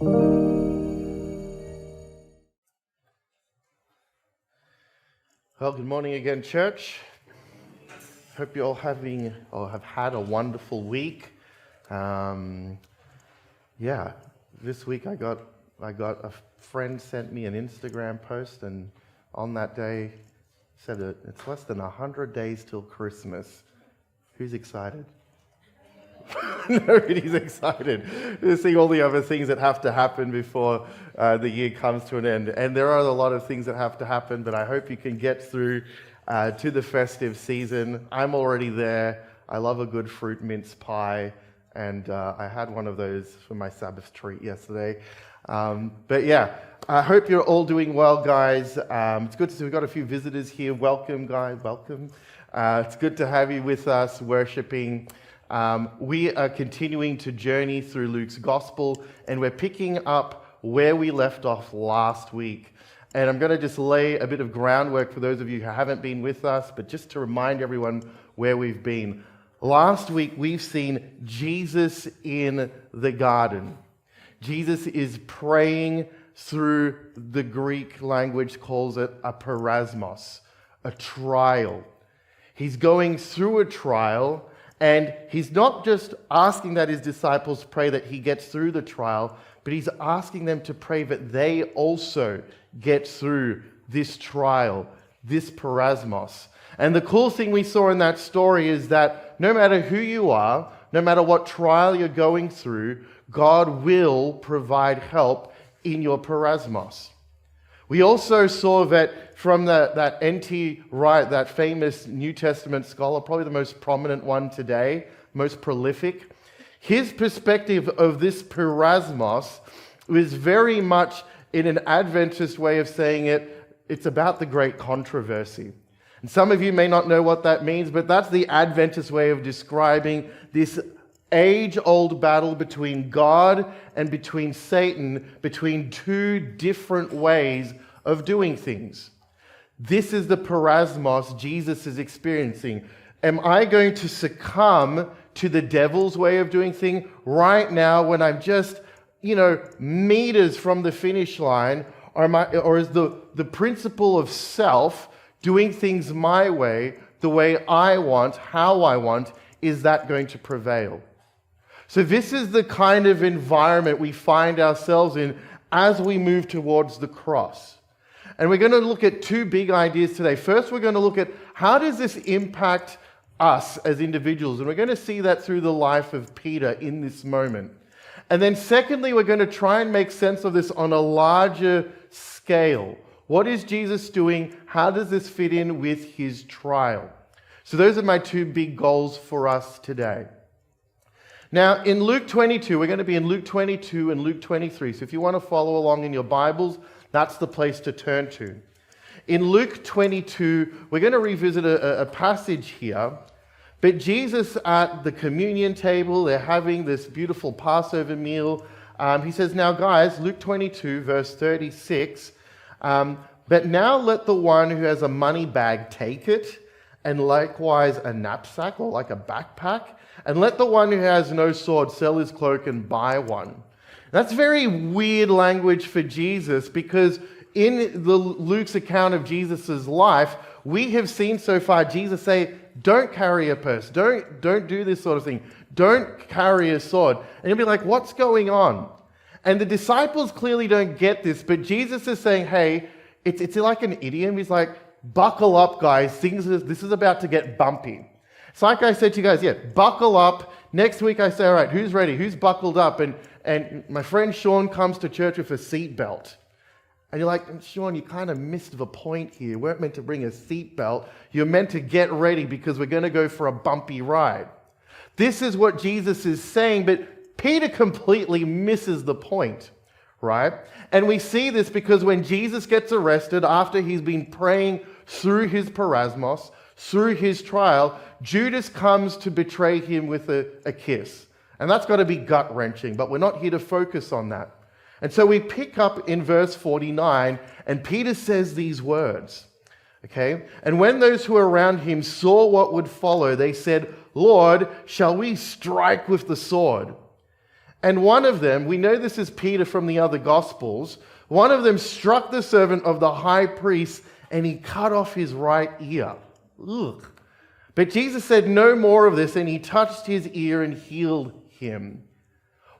Well, good morning again, church. Hope you're all having or have had a wonderful week. This week I got a friend sent me an Instagram post, and on that day said it's less than 100 days till Christmas. Who's excited? Nobody's excited to see all the other things that have to happen before the year comes to an end. And there are a lot of things that have to happen, but I hope you can get through to the festive season. I'm already there. I love a good fruit mince pie, and I had one of those for my Sabbath treat yesterday. I hope you're all doing well, guys. It's good to see we've got a few visitors here. Welcome, guys. Welcome. It's good to have you with us worshiping. We are continuing to journey through Luke's gospel, and we're picking up where we left off last week. And I'm going to just lay a bit of groundwork for those of you who haven't been with us, but just to remind everyone where we've been. Last week, we've seen Jesus in the garden. Jesus is praying through, the Greek language calls it a parasmos, a trial. He's going through a trial. And he's not just asking that his disciples pray that he gets through the trial, but he's asking them to pray that they also get through this trial, this parasmos. And the cool thing we saw in that story is that no matter who you are, no matter what trial you're going through, God will provide help in your parasmos. We also saw that from that N.T. Wright, that famous New Testament scholar, probably the most prominent one today, most prolific, his perspective of this parasmos was very much, in an Adventist way of saying it, it's about the great controversy. And some of you may not know what that means, but that's the Adventist way of describing this age-old battle between God and between Satan, between two different ways of doing things. This is the parasmos Jesus is experiencing. Am I going to succumb to the devil's way of doing things right now when I'm just, meters from the finish line? Or is the principle of self, doing things my way, the way I want, how I want, is that going to prevail? So this is the kind of environment we find ourselves in as we move towards the cross. And we're going to look at two big ideas today. First, we're going to look at how does this impact us as individuals? And we're going to see that through the life of Peter in this moment. And then secondly, we're going to try and make sense of this on a larger scale. What is Jesus doing? How does this fit in with his trial? So those are my two big goals for us today. Now, in Luke 22, we're going to be in Luke 22 and Luke 23. So if you want to follow along in your Bibles, that's the place to turn to. In Luke 22, we're going to revisit a passage here. But Jesus at the communion table, they're having this beautiful Passover meal. He says, now guys, Luke 22, verse 36, but now let the one who has a money bag take it, and likewise a knapsack or like a backpack, and let the one who has no sword sell his cloak and buy one. That's very weird language for Jesus, because in Luke's account of Jesus' life, we have seen so far Jesus say, don't carry a purse, don't do this sort of thing, don't carry a sword. And you'll be like, what's going on? And the disciples clearly don't get this, but Jesus is saying, hey, it's like an idiom. He's like, buckle up, guys, this is about to get bumpy. It's like I said to you guys, buckle up. Next week I say, all right, who's ready? Who's buckled up? And my friend Sean comes to church with a seat belt. And you're like, Sean, you kind of missed the point here. You weren't meant to bring a seat belt. You're meant to get ready because we're going to go for a bumpy ride. This is what Jesus is saying, but Peter completely misses the point, right? And we see this because when Jesus gets arrested after he's been praying through his parasmos, through his trial, Judas comes to betray him with a kiss. And that's got to be gut-wrenching, but we're not here to focus on that. And so we pick up in verse 49, and Peter says these words, okay? And when those who were around him saw what would follow, they said, Lord, shall we strike with the sword? And one of them, we know this is Peter from the other Gospels, one of them struck the servant of the high priest and he cut off his right ear. Ugh. But Jesus said no more of this, and he touched his ear and healed him.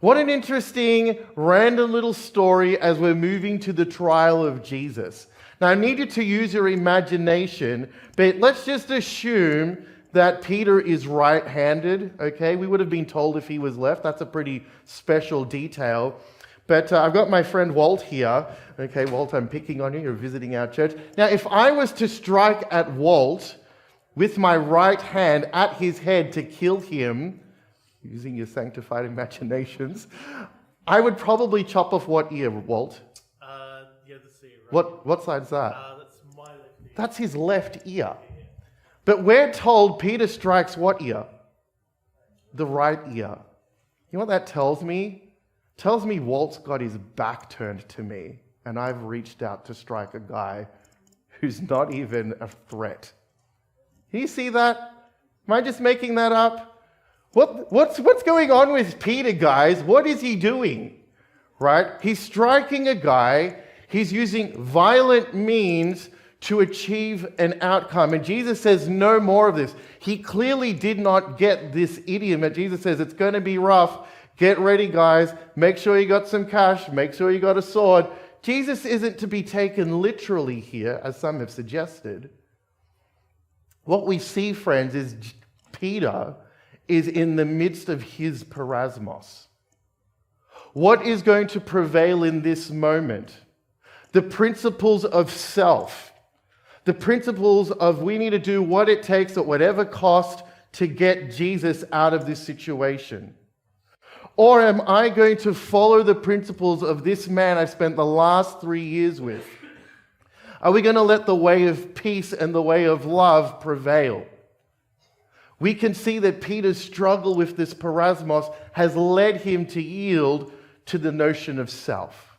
What an interesting, random little story as we're moving to the trial of Jesus. Now, I need you to use your imagination, but let's just assume that Peter is right-handed, okay? We would have been told if he was left. That's a pretty special detail. But I've got my friend Walt here. Okay, Walt, I'm picking on you. You're visiting our church. Now, if I was to strike at Walt with my right hand at his head to kill him, using your sanctified imaginations, I would probably chop off what ear, Walt? The other ear, right? What side's that? That's my left ear. That's his left ear. But we're told Peter strikes what ear? The right ear. You know what that tells me? It tells me Walt's got his back turned to me, and I've reached out to strike a guy who's not even a threat. Can you see that? Am I just making that up? What's going on with Peter, guys? What is he doing? Right? He's striking a guy. He's using violent means to achieve an outcome. And Jesus says no more of this. He clearly did not get this idiom. And Jesus says it's going to be rough. Get ready, guys. Make sure you got some cash. Make sure you got a sword. Jesus isn't to be taken literally here, as some have suggested. What we see, friends, is Peter is in the midst of his parasmos. What is going to prevail in this moment? The principles of self. The principles of we need to do what it takes at whatever cost to get Jesus out of this situation. Or am I going to follow the principles of this man I've spent the last 3 years with? Are we going to let the way of peace and the way of love prevail? We can see that Peter's struggle with this parasmos has led him to yield to the notion of self.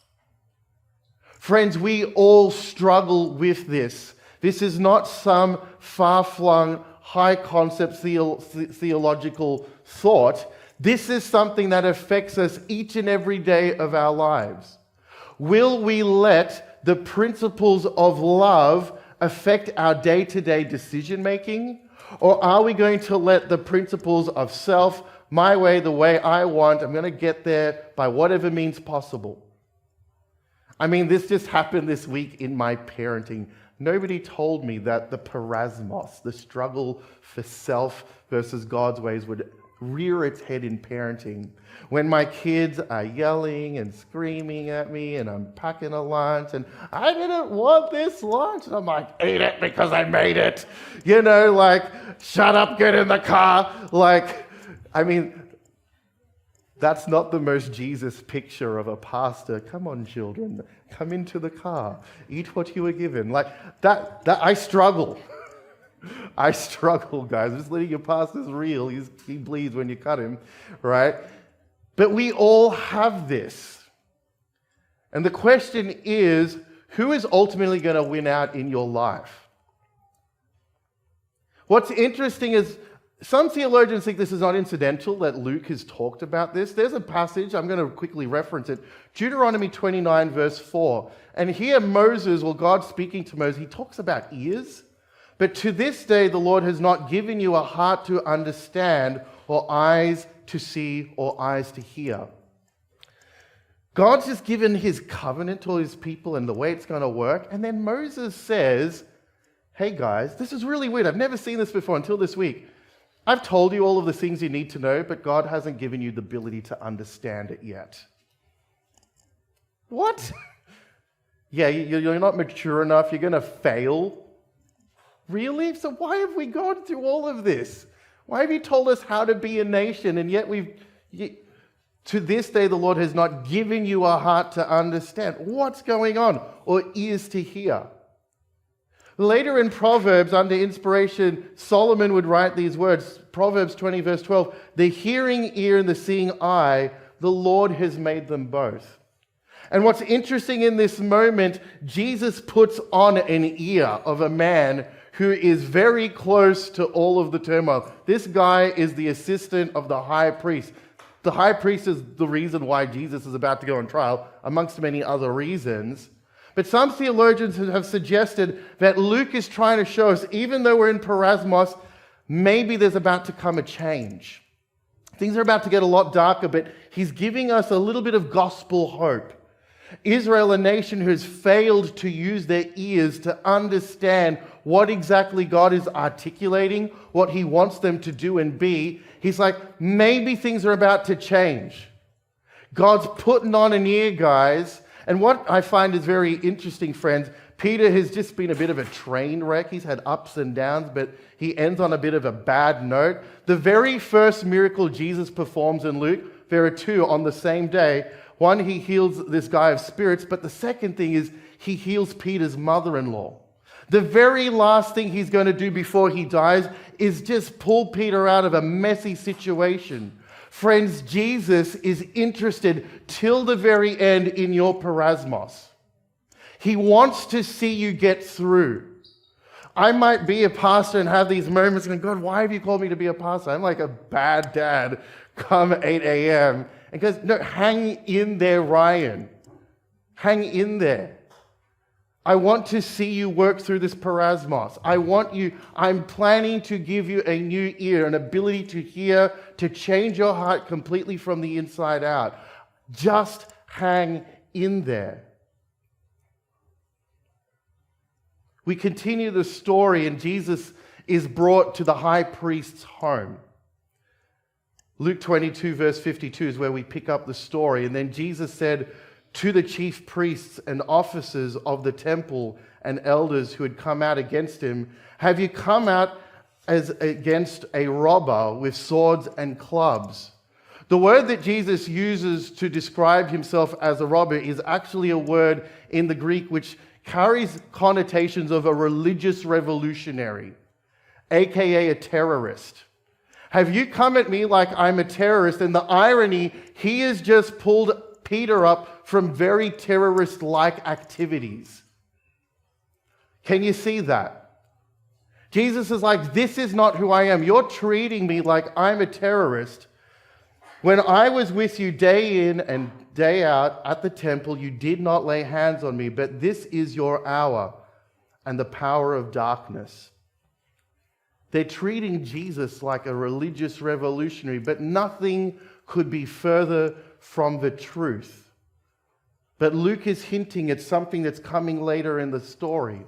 Friends, we all struggle with this. This is not some far-flung, high-concept theological thought. This is something that affects us each and every day of our lives. Will we let the principles of love affect our day-to-day decision-making? Or are we going to let the principles of self, my way, the way I want, I'm going to get there by whatever means possible? I mean, this just happened this week in my parenting. Nobody told me that the parasmos, the struggle for self versus God's ways, would rear its head in parenting. When my kids are yelling and screaming at me and I'm packing a lunch and I didn't want this lunch, and I'm like, eat it because I made it. You know, like, shut up, get in the car. Like, I mean, that's not the most Jesus picture of a pastor. Come on, children, come into the car, eat what you were given. Like, that I struggle. I struggle, guys. Just letting your pastor's real. He bleeds when you cut him, right? But we all have this. And the question is, who is ultimately going to win out in your life? What's interesting is some theologians think this is not incidental, that Luke has talked about this. There's a passage, I'm going to quickly reference it, Deuteronomy 29, verse 4. And here Moses, or God speaking to Moses, he talks about ears. But to this day, the Lord has not given you a heart to understand, or eyes to see, or eyes to hear. God's just given his covenant to his people and the way it's going to work. And then Moses says, hey guys, this is really weird. I've never seen this before until this week. I've told you all of the things you need to know, but God hasn't given you the ability to understand it yet. What? Yeah, you're not mature enough. You're going to fail. Really? So why have we gone through all of this? Why have you told us how to be a nation, and yet to this day the Lord has not given you a heart to understand what's going on, or ears to hear? Later in Proverbs, under inspiration, Solomon would write these words, Proverbs 20, verse 12, the hearing ear and the seeing eye, the Lord has made them both. And what's interesting in this moment, Jesus puts on an ear of a man who is very close to all of the turmoil. This guy is the assistant of the high priest. The high priest is the reason why Jesus is about to go on trial, amongst many other reasons. But some theologians have suggested that Luke is trying to show us, even though we're in Parasmos, maybe there's about to come a change. Things are about to get a lot darker, but he's giving us a little bit of gospel hope. Israel, a nation who has failed to use their ears to understand what exactly God is articulating, what he wants them to do and be, he's like, maybe things are about to change. God's putting on an ear, guys. And what I find is very interesting, friends, Peter has just been a bit of a train wreck. He's had ups and downs, but he ends on a bit of a bad note. The very first miracle Jesus performs in Luke, there are two on the same day. One, he heals this guy of spirits, but the second thing is he heals Peter's mother-in-law. The very last thing he's going to do before he dies is just pull Peter out of a messy situation. Friends, Jesus is interested till the very end in your parasmos. He wants to see you get through. I might be a pastor and have these moments going, God, why have you called me to be a pastor? I'm like a bad dad come 8 a.m. And goes, no, hang in there, Ryan. Hang in there. I want to see you work through this parasmos. I'm planning to give you a new ear, an ability to hear, to change your heart completely from the inside out. Just hang in there. We continue the story, and Jesus is brought to the high priest's home. Luke 22, verse 52 is where we pick up the story. And then Jesus said to the chief priests and officers of the temple and elders who had come out against him, have you come out as against a robber with swords and clubs? The word that Jesus uses to describe himself as a robber is actually a word in the Greek which carries connotations of a religious revolutionary, aka a terrorist. Have you come at me like I'm a terrorist? And the irony, he has just pulled Peter up from very terrorist-like activities. Can you see that? Jesus is like, this is not who I am. You're treating me like I'm a terrorist. When I was with you day in and day out at the temple, you did not lay hands on me, but this is your hour and the power of darkness. They're treating Jesus like a religious revolutionary, but nothing could be further from the truth. But Luke is hinting at something that's coming later in the story.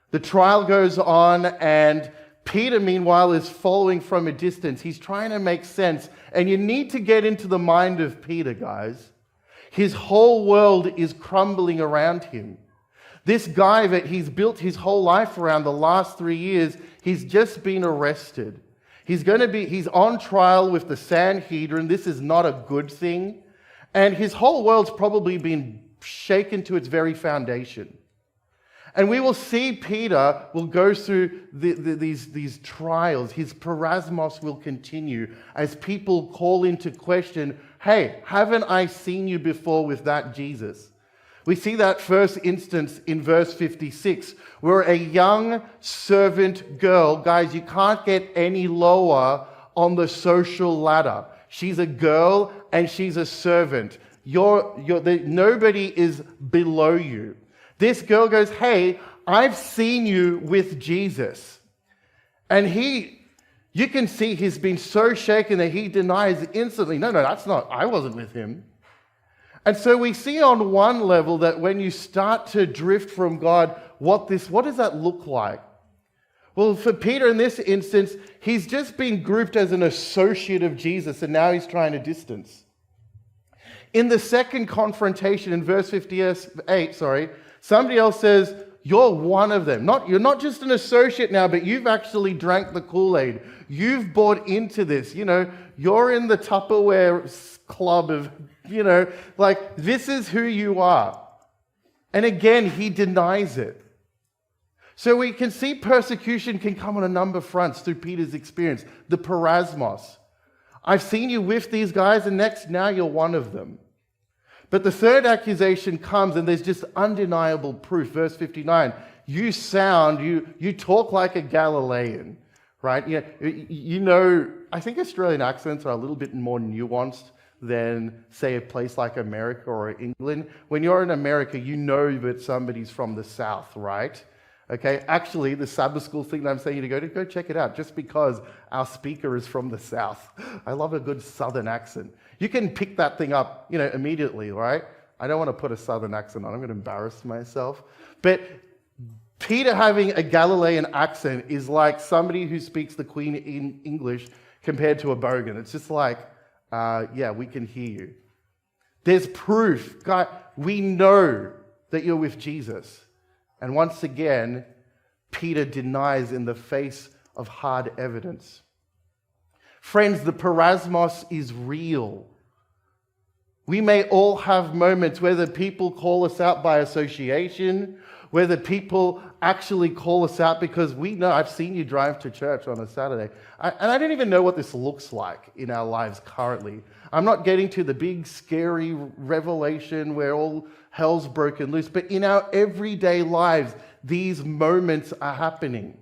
The trial goes on, and Peter, meanwhile, is following from a distance. He's trying to make sense. And you need to get into the mind of Peter, guys. His whole world is crumbling around him. This guy that he's built his whole life around the last 3 years, he's just been arrested. He's on trial with the Sanhedrin. This is not a good thing. And his whole world's probably been shaken to its very foundation. And we will see Peter will go through these trials. His parasmos will continue as people call into question, hey, haven't I seen you before with that Jesus? We see that first instance in verse 56, where a young servant girl, guys, you can't get any lower on the social ladder. She's a girl and she's a servant. Nobody is below you. This girl goes, hey, I've seen you with Jesus. And you can see he's been so shaken that he denies instantly, no, that's not, I wasn't with him. And so we see on one level that when you start to drift from God, what does that look like? Well, for Peter in this instance, he's just been grouped as an associate of Jesus, and now he's trying to distance. In the second confrontation in verse 58, somebody else says, you're one of them. You're not just an associate now, but you've actually drank the Kool-Aid. You've bought into this. You're in the Tupperware club of, this is who you are. And again, he denies it. So we can see persecution can come on a number of fronts through Peter's experience. The parasmos. I've seen you with these guys, and now you're one of them. But the third accusation comes, and there's just undeniable proof. Verse 59, you talk like a Galilean, right? You know, I think Australian accents are a little bit more nuanced than, say, a place like America or England. When you're in America, you know that somebody's from the South, right? Okay, actually, the Sabbath school thing that I'm saying you to, go check it out, just because our speaker is from the South. I love a good Southern accent. You can pick that thing up, immediately, right? I don't want to put a Southern accent on. I'm going to embarrass myself. But Peter having a Galilean accent is like somebody who speaks the Queen in English compared to a bogan. It's just like, yeah, we can hear you. There's proof. God, we know that you're with Jesus. And once again, Peter denies in the face of hard evidence. Friends, the parasmos is real. We may all have moments, whether people call us out by association, whether people actually call us out because we know, I've seen you drive to church on a Saturday, and I don't even know what this looks like in our lives currently. I'm not getting to the big, scary revelation where all hell's broken loose, but in our everyday lives, these moments are happening.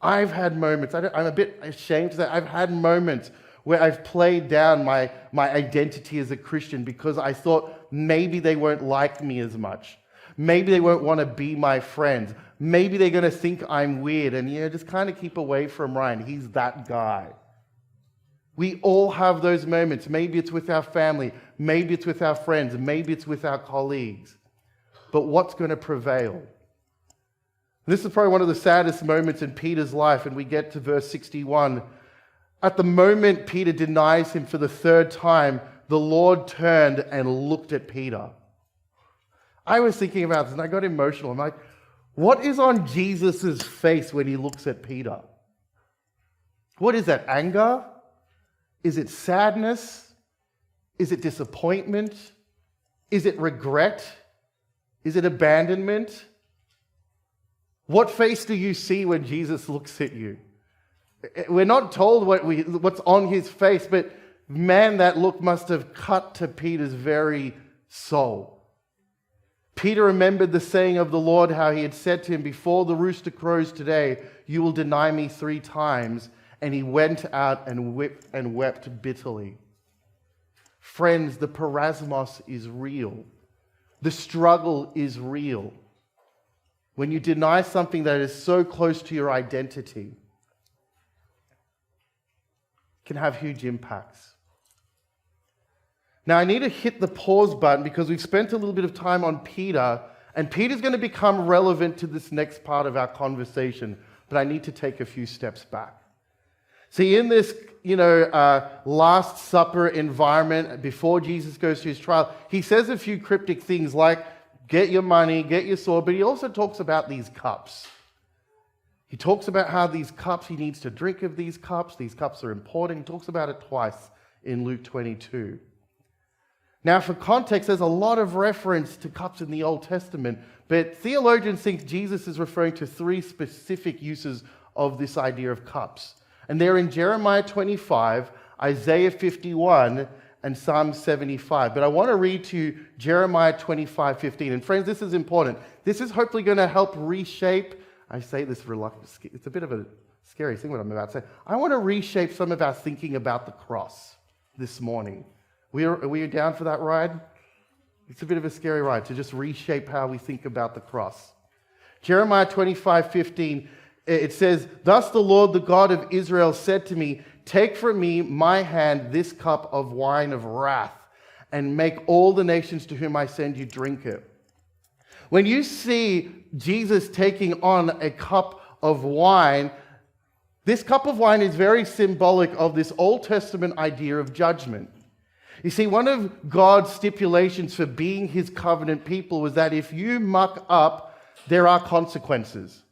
I've had moments, I'm a bit ashamed to say, I've had moments where I've played down my identity as a Christian because I thought maybe they won't like me as much. Maybe they won't want to be my friends. Maybe they're going to think I'm weird and, just kind of keep away from Ryan. He's that guy. We all have those moments. Maybe it's with our family. Maybe it's with our friends. Maybe it's with our colleagues. But what's going to prevail? This is probably one of the saddest moments in Peter's life, and we get to verse 61. At the moment Peter denies him for the third time, the Lord turned and looked at Peter. I was thinking about this and I got emotional. I'm like, what is on Jesus' face when he looks at Peter? What is that? Anger? Is it sadness? Is it disappointment? Is it regret? Is it abandonment? What face do you see when Jesus looks at you? We're not told what's on his face, but man, that look must have cut to Peter's very soul. Peter remembered the saying of the Lord, how he had said to him, before the rooster crows today, you will deny me 3 times. And he went out and wept bitterly. Friends, the parasmos is real. The struggle is real. When you deny something that is so close to your identity, it can have huge impacts. Now, I need to hit the pause button because we've spent a little bit of time on Peter, and Peter's going to become relevant to this next part of our conversation, but I need to take a few steps back. See, in this, Last Supper environment, before Jesus goes through his trial, he says a few cryptic things like, get your money, get your sword, but he also talks about these cups. He talks about how these cups, he needs to drink of these cups are important. He talks about it twice in Luke 22. Now, for context, there's a lot of reference to cups in the Old Testament, but theologians think Jesus is referring to 3 specific uses of this idea of cups. And they're in Jeremiah 25, Isaiah 51, and Psalm 75. But I want to read to you Jeremiah 25:15. And friends, this is important. This is hopefully going to help reshape, I say this reluctantly, it's a bit of a scary thing what I'm about to say. I want to reshape some of our thinking about the cross this morning. Are we down for that ride? It's a bit of a scary ride to just reshape how we think about the cross. Jeremiah 25:15, it says, thus the Lord, the God of Israel, said to me, take from me my hand this cup of wine of wrath, and make all the nations to whom I send you drink it. When you see Jesus taking on a cup of wine, this cup of wine is very symbolic of this Old Testament idea of judgment. You see, one of God's stipulations for being his covenant people was that if you muck up, there are consequences.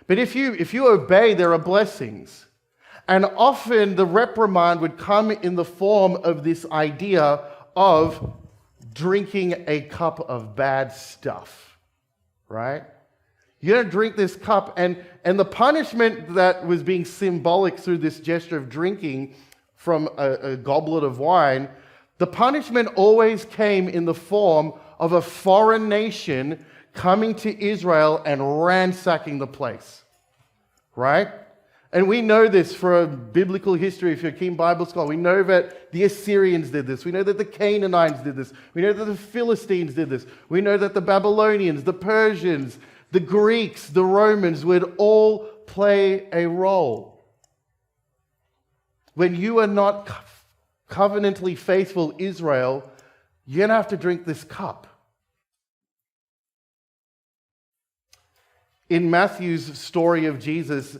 But if you obey, there are blessings. And often the reprimand would come in the form of this idea of drinking a cup of bad stuff, right? You're going to drink this cup, and the punishment that was being symbolic through this gesture of drinking from a goblet of wine, the punishment always came in the form of a foreign nation coming to Israel and ransacking the place, right? And we know this from biblical history. If you're a keen Bible scholar, we know that the Assyrians did this. We know that the Canaanites did this. We know that the Philistines did this. We know that the Babylonians, the Persians, the Greeks, the Romans would all play a role. When you are not covenantally faithful, Israel, you're going to have to drink this cup. In Matthew's story of Jesus,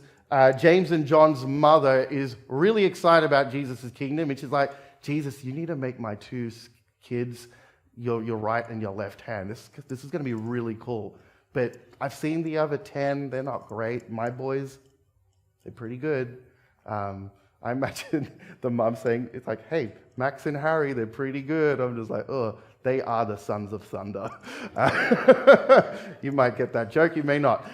James and John's mother is really excited about Jesus' kingdom. And she's like, Jesus, you need to make my two kids your right and your left hand. This is going to be really cool. But I've seen the other 10. They're not great. My boys, they're pretty good. I imagine the mom saying, it's like, hey, Max and Harry, they're pretty good. I'm just like, oh, they are the sons of thunder. You might get that joke, you may not.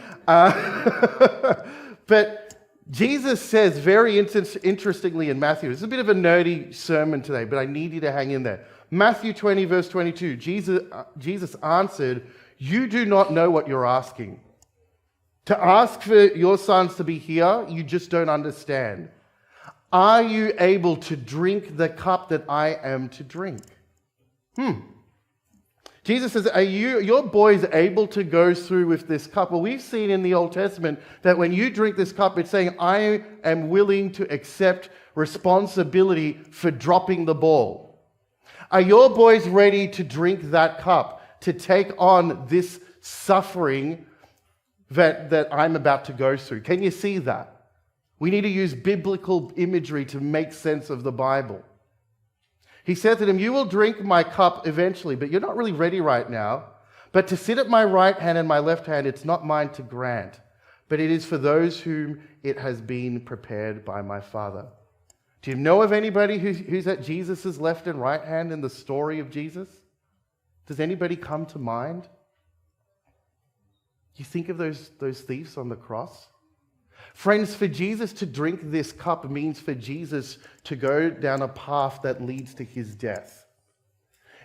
But Jesus says very interestingly in Matthew, it's a bit of a nerdy sermon today, but I need you to hang in there. Matthew 20, verse 22, Jesus answered, you do not know what you're asking. To ask for your sons to be here, you just don't understand. Are you able to drink the cup that I am to drink? Jesus says, are your boys able to go through with this cup? Well, we've seen in the Old Testament that when you drink this cup, it's saying, I am willing to accept responsibility for dropping the ball. Are your boys ready to drink that cup, to take on this suffering that I'm about to go through? Can you see that? We need to use biblical imagery to make sense of the Bible. He said to them, you will drink my cup eventually, but you're not really ready right now. But to sit at my right hand and my left hand, it's not mine to grant, but it is for those whom it has been prepared by my Father. Do you know of anybody who's at Jesus' left and right hand in the story of Jesus? Does anybody come to mind? You think of those thieves on the cross? Friends, for Jesus to drink this cup means for Jesus to go down a path that leads to his death.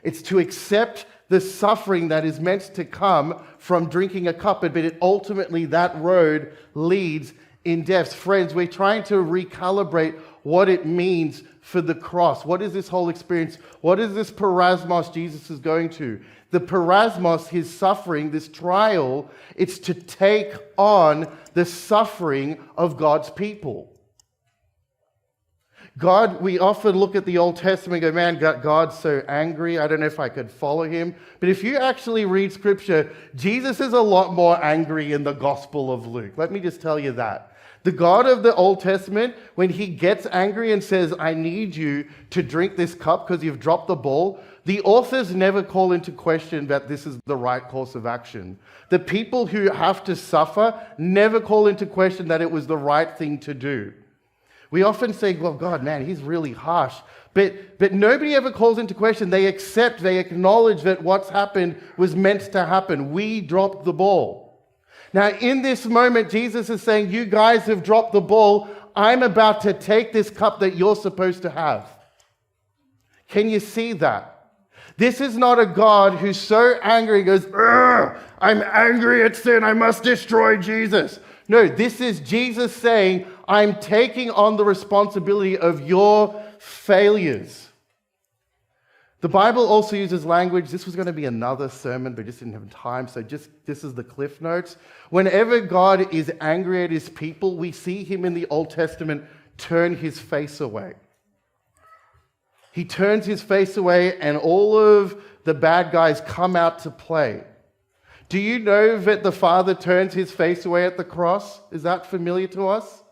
It's to accept the suffering that is meant to come from drinking a cup, but ultimately that road leads in death. Friends, we're trying to recalibrate what it means for the cross. What is this whole experience? What is this parasmos Jesus is going to? The parasmos, his suffering, this trial, it's to take on the suffering of God's people. God, we often look at the Old Testament and go, man, God's so angry. I don't know if I could follow him. But if you actually read Scripture, Jesus is a lot more angry in the Gospel of Luke. Let me just tell you that. The God of the Old Testament, when he gets angry and says, I need you to drink this cup because you've dropped the ball, the authors never call into question that this is the right course of action. The people who have to suffer never call into question that it was the right thing to do. We often say, well, God, man, he's really harsh. But nobody ever calls into question. They accept, they acknowledge that what's happened was meant to happen. We dropped the ball. Now, in this moment, Jesus is saying, you guys have dropped the ball. I'm about to take this cup that you're supposed to have. Can you see that? This is not a God who's so angry, he goes, I'm angry at sin, I must destroy Jesus. No, this is Jesus saying, I'm taking on the responsibility of your failures. The Bible also uses language. This was going to be another sermon, but just didn't have time, so this is the cliff notes. Whenever God is angry at his people, we see him in the Old Testament turn his face away. He turns his face away and all of the bad guys come out to play. Do you know that the Father turns his face away at the cross? Is that familiar to us?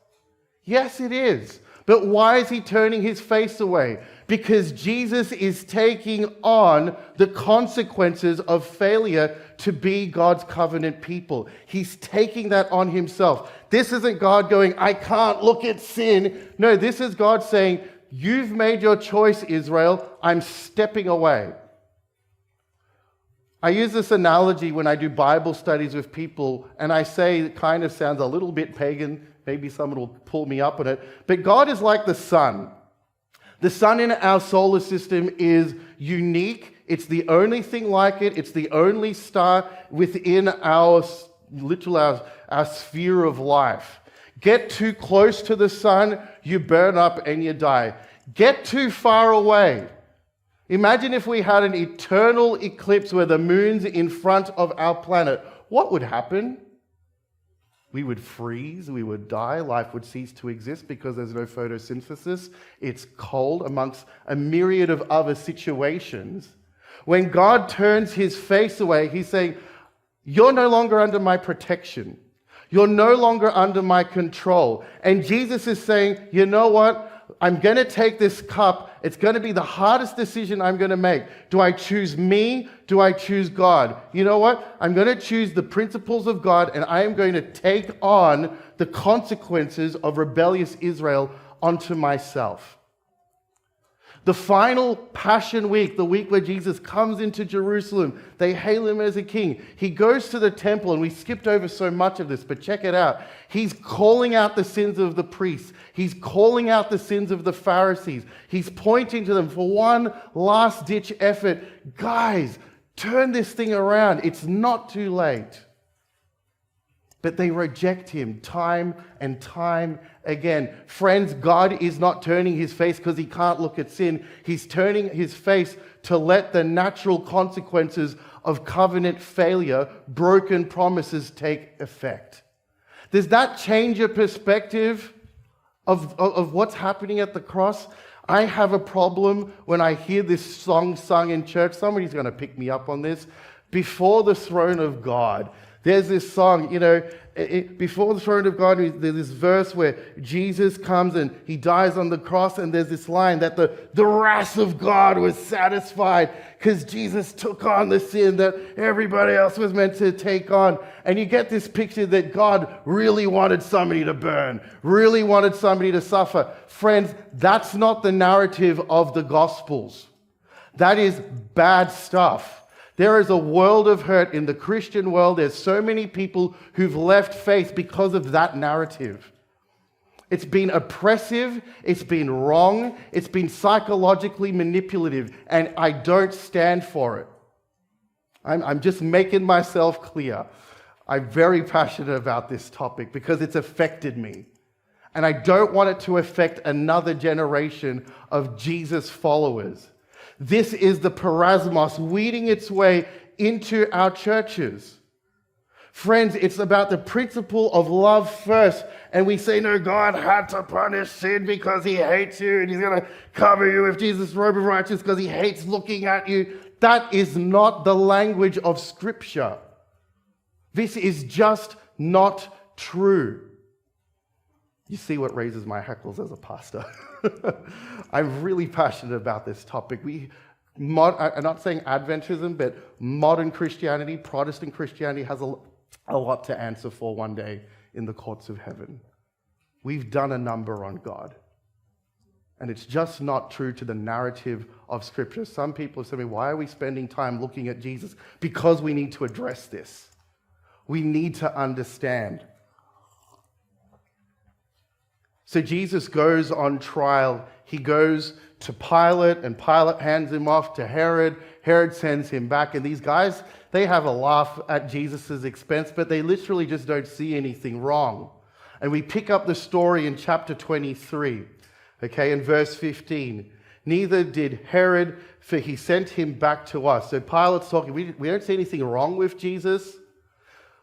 Yes, it is. But why is he turning his face away? Because Jesus is taking on the consequences of failure to be God's covenant people. He's taking that on himself. This isn't God going, I can't look at sin. No, this is God saying, you've made your choice, Israel. I'm stepping away. I use this analogy when I do Bible studies with people, and I say it kind of sounds a little bit pagan. Maybe someone will pull me up on it. But God is like the sun. The sun in our solar system is unique. It's the only thing like it. It's the only star within our sphere of life. Get too close to the sun, you burn up and you die. Get too far away. Imagine if we had an eternal eclipse where the moon's in front of our planet. What would happen? We would freeze, we would die, life would cease to exist because there's no photosynthesis. It's cold, amongst a myriad of other situations. When God turns his face away, he's saying, you're no longer under my protection. You're no longer under my control. And Jesus is saying, you know what? I'm going to take this cup. It's going to be the hardest decision I'm going to make. Do I choose me? Do I choose God? You know what? I'm going to choose the principles of God, and I am going to take on the consequences of rebellious Israel onto myself. The final Passion Week, the week where Jesus comes into Jerusalem, they hail him as a king. He goes to the temple, and we skipped over so much of this, but check it out. He's calling out the sins of the priests. He's calling out the sins of the Pharisees. He's pointing to them for one last-ditch effort. Guys, turn this thing around. It's not too late. But they reject him time and time again. Friends, God is not turning his face because he can't look at sin. He's turning his face to let the natural consequences of covenant failure, broken promises take effect. Does that change your perspective of what's happening at the cross? I have a problem when I hear this song sung in church. Somebody's going to pick me up on this. Before the throne of God. There's this song, before the throne of God, there's this verse where Jesus comes and he dies on the cross, and there's this line that the wrath of God was satisfied because Jesus took on the sin that everybody else was meant to take on. And you get this picture that God really wanted somebody to burn, really wanted somebody to suffer. Friends, that's not the narrative of the Gospels. That is bad stuff. There is a world of hurt in the Christian world. There's so many people who've left faith because of that narrative. It's been oppressive, it's been wrong, it's been psychologically manipulative, and I don't stand for it. I'm just making myself clear. I'm very passionate about this topic because it's affected me. And I don't want it to affect another generation of Jesus followers. This is the parasmos weeding its way into our churches. Friends, it's about the principle of love first. And we say, no, God had to punish sin because he hates you, and he's going to cover you with Jesus' robe of righteousness because he hates looking at you. That is not the language of Scripture. This is just not true. You see what raises my hackles as a pastor. I'm really passionate about this topic. I'm not saying Adventism, but modern Christianity, Protestant Christianity has a lot to answer for one day in the courts of heaven. We've done a number on God. And it's just not true to the narrative of Scripture. Some people have said to me, why are we spending time looking at Jesus? Because we need to address this. We need to understand. So Jesus goes on trial. He goes to Pilate, and Pilate hands him off to Herod. Herod sends him back, and these guys, they have a laugh at Jesus' expense, but they literally just don't see anything wrong. And we pick up the story in chapter 23, in verse 15. Neither did Herod, for he sent him back to us. So Pilate's talking, we don't see anything wrong with Jesus.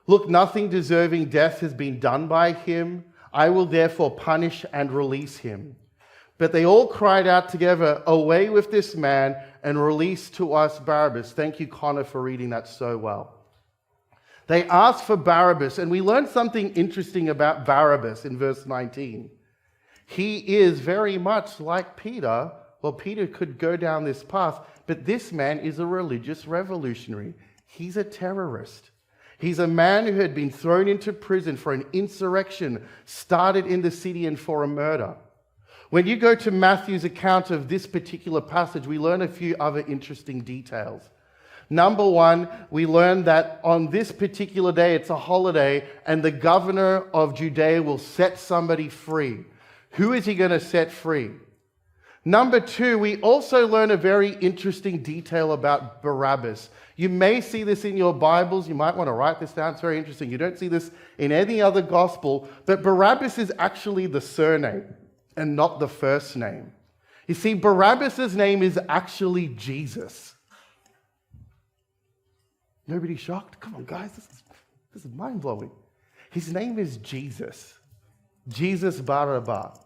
Look, nothing deserving death has been done by him. I will therefore punish and release him. But they all cried out together, away with this man and release to us Barabbas. Thank you, Connor, for reading that so well. They asked for Barabbas, and we learned something interesting about Barabbas in verse 19. He is very much like Peter. Well, Peter could go down this path, but this man is a religious revolutionary. He's a terrorist. He's a man who had been thrown into prison for an insurrection started in the city and for a murder. When you go to Matthew's account of this particular passage, we learn a few other interesting details. Number one, we learn that on this particular day, it's a holiday, and the governor of Judea will set somebody free. Who is he going to set free? Number two, we also learn a very interesting detail about Barabbas. You may see this in your Bibles. You might want to write this down. It's very interesting. You don't see this in any other gospel, but Barabbas is actually the surname and not the first name. You see, Barabbas' name is actually Jesus. Nobody shocked? Come on, guys. This is mind-blowing. His name is Jesus. Jesus Barabbas.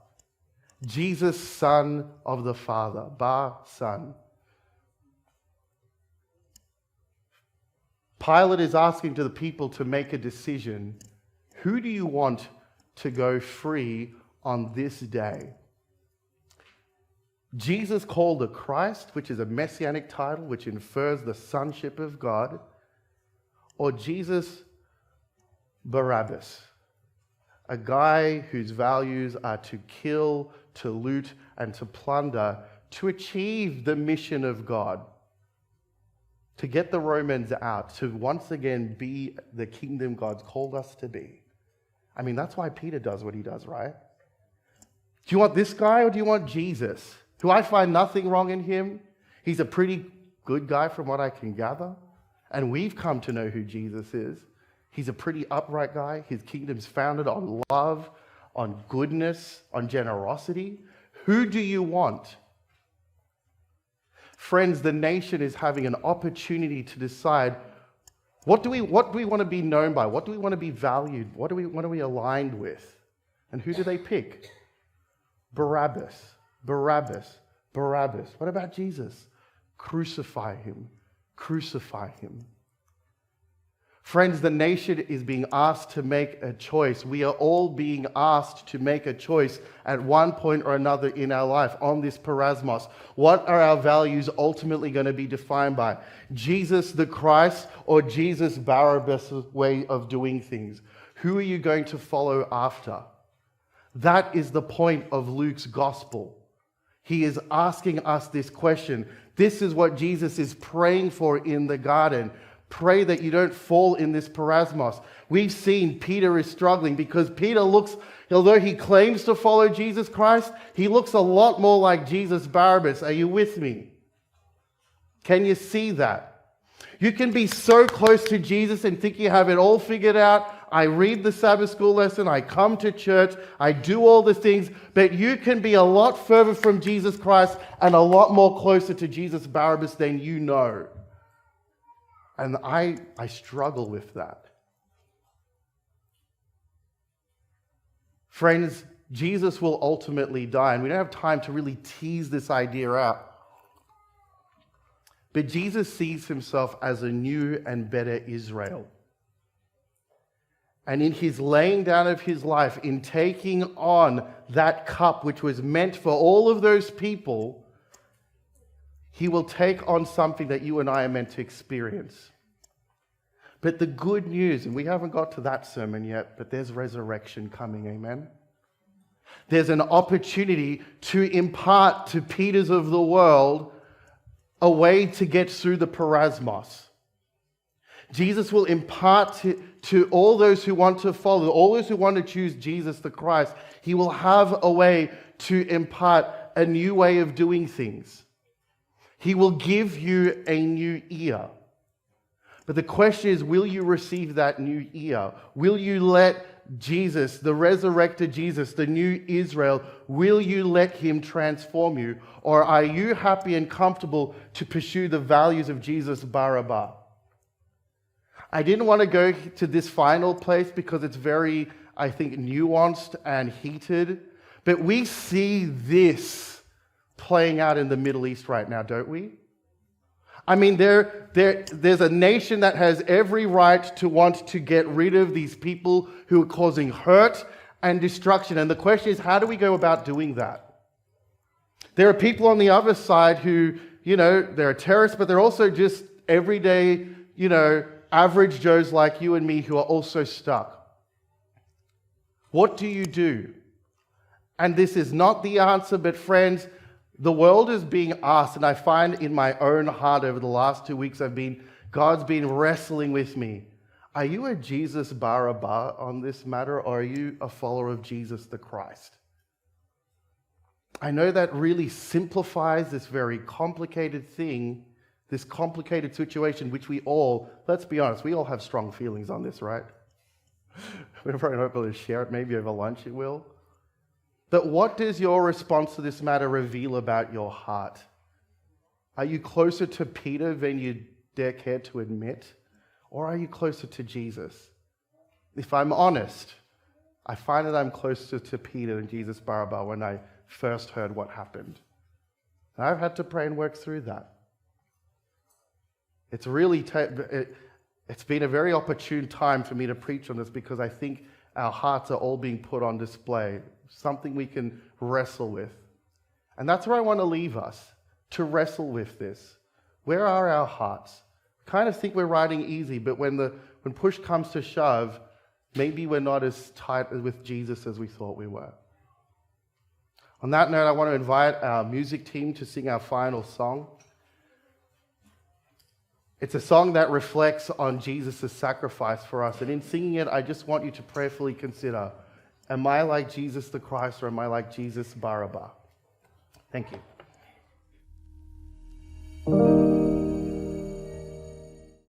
Jesus, Son of the Father. Bar, Son. Pilate is asking to the people to make a decision. Who do you want to go free on this day? Jesus called the Christ, which is a messianic title, which infers the sonship of God, or Jesus Barabbas, a guy whose values are to kill, to loot, and to plunder, to achieve the mission of God, to get the Romans out, to once again be the kingdom God's called us to be. I mean, that's why Peter does what he does, right? Do you want this guy or do you want Jesus? Who I find nothing wrong in him. He's a pretty good guy from what I can gather. And we've come to know who Jesus is. He's a pretty upright guy. His kingdom's founded on love, on goodness, on generosity. Who do you want? Friends, the nation is having an opportunity to decide what do we want to be known by? What do we want to be valued? What are we aligned with? And who do they pick? Barabbas. Barabbas. Barabbas. What about Jesus? Crucify him. Crucify him. Friends, the nation is being asked to make a choice. We are all being asked to make a choice at one point or another in our life on this parasmos. What are our values ultimately going to be defined by? Jesus the Christ or Jesus Barabbas' way of doing things? Who are you going to follow after? That is the point of Luke's gospel. He is asking us this question. This is what Jesus is praying for in the garden. Pray that you don't fall in this parasmos. We've seen Peter is struggling because Peter looks, although he claims to follow Jesus Christ, he looks a lot more like Jesus Barabbas. Are you with me? Can you see that? You can be so close to Jesus and think you have it all figured out. I read the Sabbath school lesson, I come to church, I do all the things, but you can be a lot further from Jesus Christ and a lot more closer to Jesus Barabbas than you know. And I struggle with that. Friends, Jesus will ultimately die, and we don't have time to really tease this idea out. But Jesus sees himself as a new and better Israel. And in his laying down of his life, in taking on that cup which was meant for all of those people, he will take on something that you and I are meant to experience. But the good news, and we haven't got to that sermon yet, but there's resurrection coming, amen? There's an opportunity to impart to Peters of the world a way to get through the parasmos. Jesus will impart to all those who want to follow, all those who want to choose Jesus the Christ, he will have a way to impart a new way of doing things. He will give you a new ear. But the question is, will you receive that new ear? Will you let Jesus, the resurrected Jesus, the new Israel, will you let him transform you? Or are you happy and comfortable to pursue the values of Jesus Barabbas? I didn't want to go to this final place because it's very, I think, nuanced and heated. But we see this playing out in the Middle East right now, don't we? I mean, there's a nation that has every right to want to get rid of these people who are causing hurt and destruction. And the question is, how do we go about doing that? There are people on the other side who, they're terrorists, but they're also just everyday, average Joes like you and me who are also stuck. What do you do? And this is not the answer, but friends, the world is being asked, and I find in my own heart over the last 2 weeks, God's been wrestling with me. Are you a Jesus Barabbas on this matter, or are you a follower of Jesus the Christ? I know that really simplifies this very complicated thing, this complicated situation, which we all, let's be honest, we all have strong feelings on this, right? We're very able to share it, maybe over lunch it will. But what does your response to this matter reveal about your heart? Are you closer to Peter than you dare care to admit? Or are you closer to Jesus? If I'm honest, I find that I'm closer to Peter than Jesus Barabba when I first heard what happened. And I've had to pray and work through that. It's really it's been a very opportune time for me to preach on this because I think our hearts are all being put on display, something we can wrestle with. And that's where I want to leave us, to wrestle with this. Where are our hearts? I kind of think we're riding easy, but when push comes to shove, maybe we're not as tight with Jesus as we thought we were. On that note, I want to invite our music team to sing our final song. It's a song that reflects on Jesus' sacrifice for us. And in singing it, I just want you to prayerfully consider, am I like Jesus the Christ or am I like Jesus Barabba? Thank you.